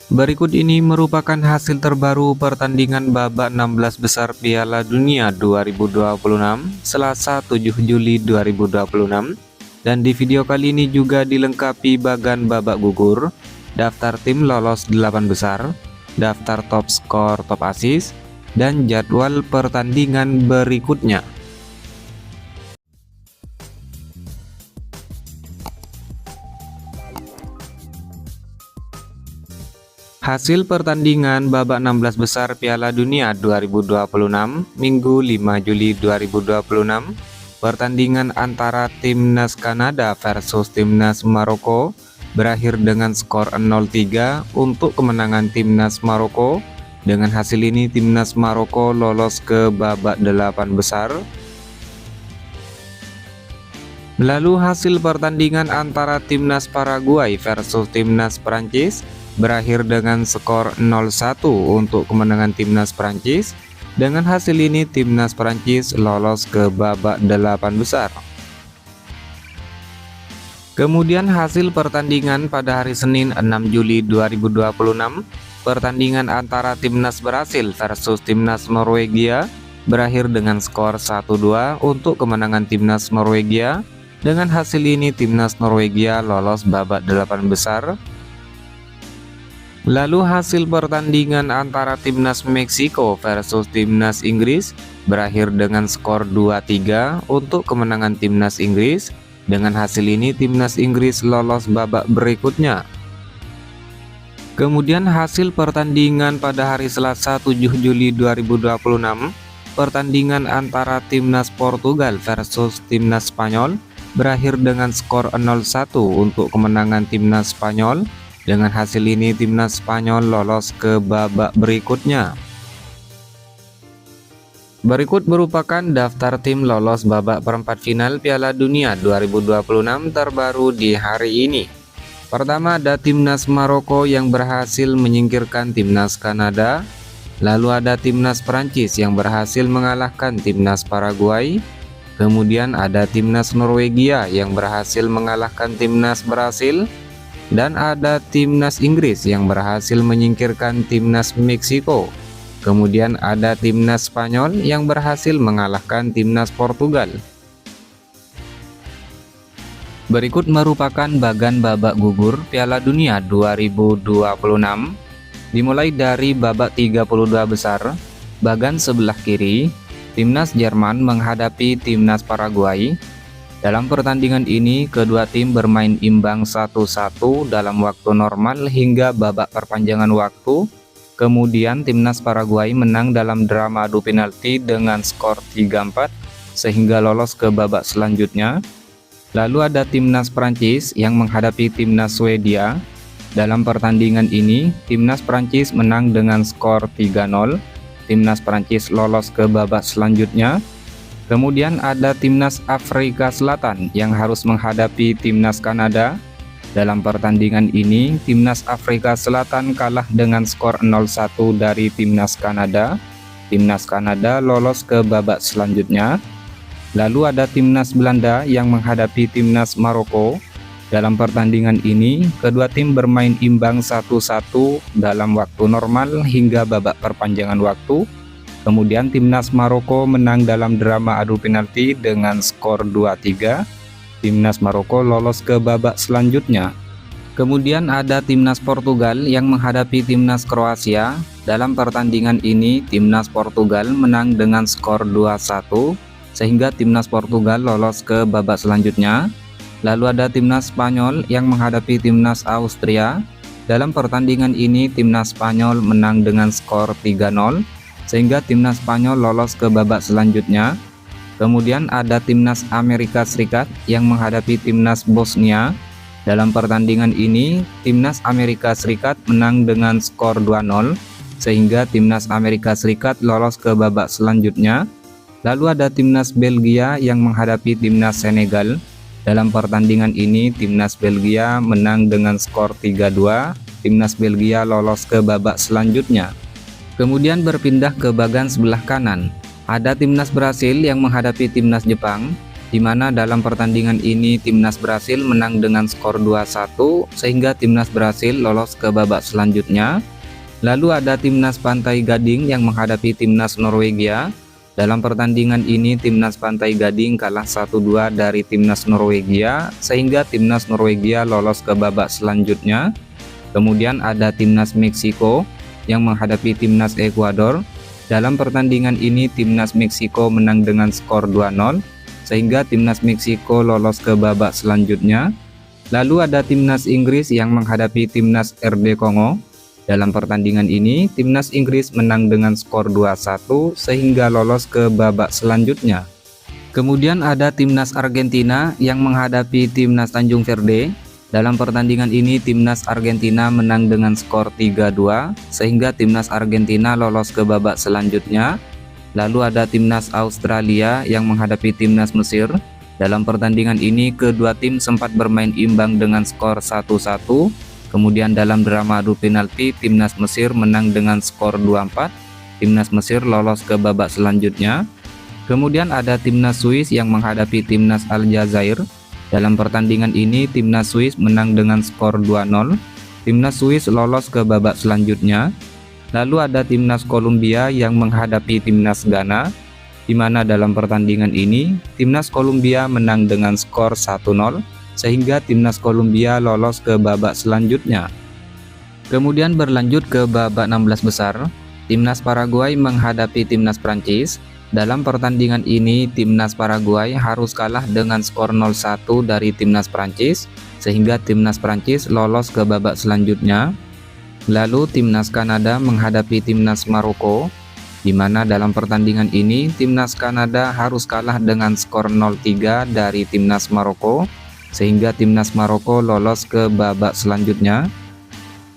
Berikut ini merupakan hasil terbaru pertandingan babak 16 besar Piala Dunia 2026 Selasa 7 Juli 2026. Dan di video kali ini juga dilengkapi bagan babak gugur, daftar tim lolos 8 besar, daftar top skor, top assist, dan jadwal pertandingan berikutnya. Hasil pertandingan babak 16 besar Piala Dunia 2026 Minggu 5 Juli 2026. Pertandingan antara timnas Kanada versus timnas Maroko berakhir dengan skor 0-3 untuk kemenangan timnas Maroko. Dengan hasil ini timnas Maroko lolos ke babak 8 besar. Lalu hasil pertandingan antara timnas Paraguay versus timnas Prancis berakhir dengan skor 0-1 untuk kemenangan timnas Prancis. Dengan hasil ini timnas Prancis lolos ke babak 8 besar. Kemudian hasil pertandingan pada hari Senin 6 Juli 2026, pertandingan antara timnas Brasil versus timnas Norwegia berakhir dengan skor 1-2 untuk kemenangan timnas Norwegia. Dengan hasil ini timnas Norwegia lolos babak 8 besar. Lalu hasil pertandingan antara timnas Meksiko versus timnas Inggris berakhir dengan skor 2-3 untuk kemenangan timnas Inggris. Dengan hasil ini timnas Inggris lolos babak berikutnya. Kemudian hasil pertandingan pada hari Selasa 7 Juli 2026, pertandingan antara timnas Portugal versus timnas Spanyol berakhir dengan skor 0-1 untuk kemenangan timnas Spanyol. Dengan hasil ini timnas Spanyol lolos ke babak berikutnya. Berikut merupakan daftar tim lolos babak perempat final Piala Dunia 2026 terbaru di hari ini. Pertama ada timnas Maroko yang berhasil menyingkirkan timnas Kanada. Lalu ada timnas Prancis yang berhasil mengalahkan timnas Paraguay. Kemudian ada timnas Norwegia yang berhasil mengalahkan timnas Brasil. Dan ada timnas Inggris yang berhasil menyingkirkan timnas Meksiko. Kemudian ada timnas Spanyol yang berhasil mengalahkan timnas Portugal. Berikut merupakan bagan babak gugur Piala Dunia 2026. Dimulai dari babak 32 besar, bagan sebelah kiri, timnas Jerman menghadapi timnas Paraguay. Dalam pertandingan ini, kedua tim bermain imbang 1-1 dalam waktu normal hingga babak perpanjangan waktu. Kemudian timnas Paraguay menang dalam drama adu penalti dengan skor 3-4 sehingga lolos ke babak selanjutnya. Lalu ada timnas Prancis yang menghadapi timnas Swedia. Dalam pertandingan ini, timnas Prancis menang dengan skor 3-0. Timnas Prancis lolos ke babak selanjutnya. Kemudian ada timnas Afrika Selatan yang harus menghadapi timnas Kanada. Dalam pertandingan ini, timnas Afrika Selatan kalah dengan skor 0-1 dari timnas Kanada. Timnas Kanada lolos ke babak selanjutnya. Lalu ada timnas Belanda yang menghadapi timnas Maroko. Dalam pertandingan ini, kedua tim bermain imbang 1-1 dalam waktu normal hingga babak perpanjangan waktu. Kemudian timnas Maroko menang dalam drama adu penalti dengan skor 2-3. Timnas Maroko lolos ke babak selanjutnya. Kemudian ada timnas Portugal yang menghadapi timnas Kroasia. Dalam pertandingan ini timnas Portugal menang dengan skor 2-1 sehingga timnas Portugal lolos ke babak selanjutnya. Lalu ada timnas Spanyol yang menghadapi timnas Austria. Dalam pertandingan ini timnas Spanyol menang dengan skor 3-0 sehingga timnas Spanyol lolos ke babak selanjutnya. Kemudian ada timnas Amerika Serikat yang menghadapi timnas Bosnia. Dalam pertandingan ini timnas Amerika Serikat menang dengan skor 2-0 sehingga timnas Amerika Serikat lolos ke babak selanjutnya. Lalu ada timnas Belgia yang menghadapi timnas Senegal. Dalam pertandingan ini timnas Belgia menang dengan skor 3-2. Timnas Belgia lolos ke babak selanjutnya. Kemudian berpindah ke bagan sebelah kanan. Ada timnas Brasil yang menghadapi timnas Jepang. di mana dalam pertandingan ini timnas Brasil menang dengan skor 2-1 sehingga timnas Brasil lolos ke babak selanjutnya. Lalu ada timnas Pantai Gading yang menghadapi timnas Norwegia. Dalam pertandingan ini timnas Pantai Gading kalah 1-2 dari timnas Norwegia sehingga timnas Norwegia lolos ke babak selanjutnya. Kemudian ada timnas Meksiko yang menghadapi timnas Ekuador. Dalam pertandingan ini timnas Meksiko menang dengan skor 2-0 sehingga timnas Meksiko lolos ke babak selanjutnya. Lalu ada timnas Inggris yang menghadapi timnas RD Kongo. Dalam pertandingan ini timnas Inggris menang dengan skor 2-1 sehingga lolos ke babak selanjutnya. Kemudian ada timnas Argentina yang menghadapi timnas Tanjung Verde. Dalam pertandingan ini timnas Argentina menang dengan skor 3-2 sehingga timnas Argentina lolos ke babak selanjutnya. Lalu ada timnas Australia yang menghadapi timnas Mesir. Dalam pertandingan ini kedua tim sempat bermain imbang dengan skor 1-1. Kemudian dalam drama adu penalti timnas Mesir menang dengan skor 2-4. Timnas Mesir lolos ke babak selanjutnya. Kemudian ada timnas Swiss yang menghadapi timnas Aljazair. Dalam pertandingan ini timnas Swiss menang dengan skor 2-0. Timnas Swiss lolos ke babak selanjutnya. Lalu ada timnas Kolombia yang menghadapi timnas Ghana, di mana dalam pertandingan ini timnas Kolombia menang dengan skor 1-0 sehingga timnas Kolombia lolos ke babak selanjutnya. Kemudian berlanjut ke babak 16 besar, timnas Paraguay menghadapi timnas Prancis. Dalam pertandingan ini timnas Paraguay harus kalah dengan skor 0-1 dari timnas Prancis sehingga timnas Prancis lolos ke babak selanjutnya. Lalu timnas Kanada menghadapi timnas Maroko, di mana dalam pertandingan ini timnas Kanada harus kalah dengan skor 0-3 dari timnas Maroko sehingga timnas Maroko lolos ke babak selanjutnya.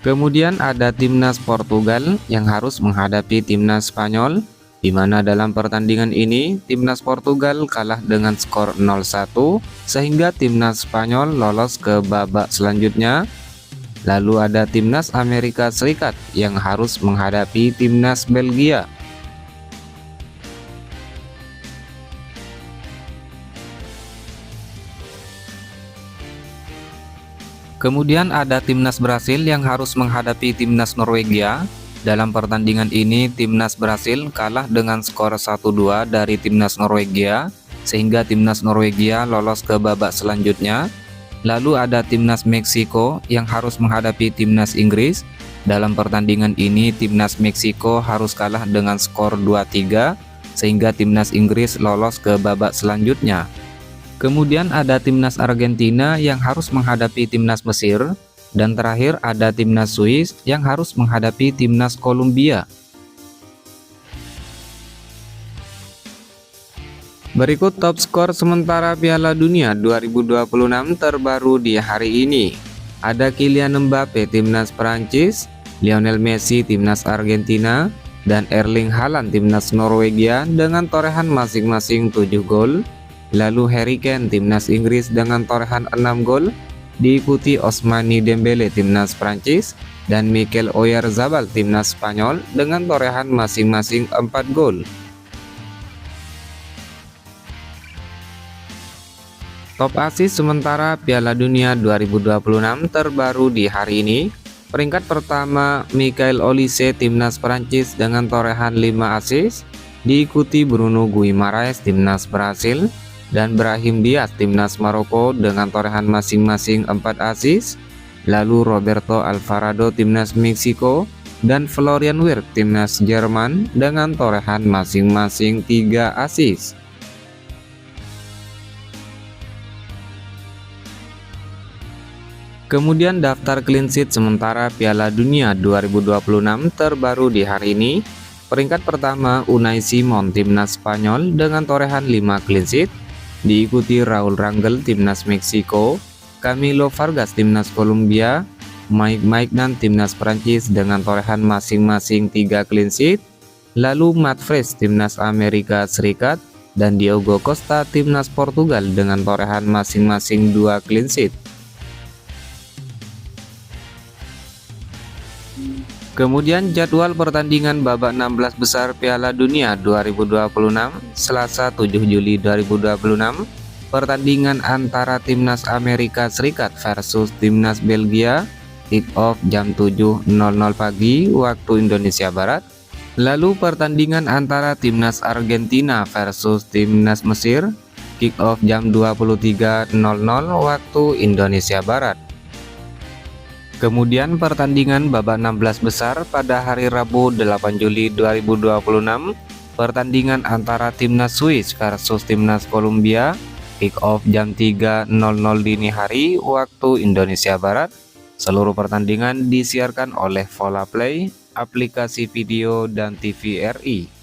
Kemudian ada timnas Portugal yang harus menghadapi timnas Spanyol, di mana dalam pertandingan ini timnas Portugal kalah dengan skor 0-1 sehingga timnas Spanyol lolos ke babak selanjutnya. Lalu ada timnas Amerika Serikat yang harus menghadapi timnas Belgia. Kemudian ada timnas Brasil yang harus menghadapi timnas Norwegia. Dalam pertandingan ini timnas Brasil kalah dengan skor 1-2 dari timnas Norwegia sehingga timnas Norwegia lolos ke babak selanjutnya. Lalu ada timnas Meksiko yang harus menghadapi timnas Inggris. Dalam pertandingan ini timnas Meksiko harus kalah dengan skor 2-3 sehingga timnas Inggris lolos ke babak selanjutnya. Kemudian ada timnas Argentina yang harus menghadapi timnas Mesir, dan terakhir ada timnas Swiss yang harus menghadapi timnas Kolombia. Berikut top skor sementara Piala Dunia 2026 terbaru di hari ini. Ada Kylian Mbappe timnas Prancis, Lionel Messi timnas Argentina, dan Erling Haaland timnas Norwegia dengan torehan masing-masing 7 gol. Lalu Harry Kane timnas Inggris dengan torehan 6 gol, diikuti Ousmane Dembele timnas Prancis dan Mikel Oyarzabal timnas Spanyol dengan torehan masing-masing 4 gol. Top asis sementara Piala Dunia 2026 terbaru di hari ini. Peringkat pertama Michael Olise timnas Prancis dengan torehan 5 asis, diikuti Bruno Guimaraes timnas Brasil dan Brahim Diaz timnas Maroko dengan torehan masing-masing 4 asis. Lalu Roberto Alvarado timnas Meksiko dan Florian Wirtz timnas Jerman dengan torehan masing-masing 3 asis. Kemudian daftar clean sheet sementara Piala Dunia 2026 terbaru di hari ini. Peringkat pertama Unai Simon timnas Spanyol dengan torehan 5 clean sheet, diikuti Raul Rangel timnas Meksiko, Camilo Vargas timnas Kolombia, Mike Maignan timnas Prancis dengan torehan masing-masing 3 clean sheet, lalu Matt Fresh timnas Amerika Serikat, dan Diogo Costa timnas Portugal dengan torehan masing-masing 2 clean sheet. Kemudian jadwal pertandingan babak 16 besar Piala Dunia 2026 Selasa 7 Juli 2026. Pertandingan antara timnas Amerika Serikat versus timnas Belgia, kick off jam 7.00 pagi waktu Indonesia Barat. Lalu pertandingan antara timnas Argentina versus timnas Mesir, kick off jam 23.00 waktu Indonesia Barat. Kemudian pertandingan babak 16 besar pada hari Rabu 8 Juli 2026, pertandingan antara timnas Swiss versus timnas Kolombia, kick off jam 3.00 dini hari waktu Indonesia Barat. Seluruh pertandingan disiarkan oleh Volaplay, aplikasi video dan TV RI.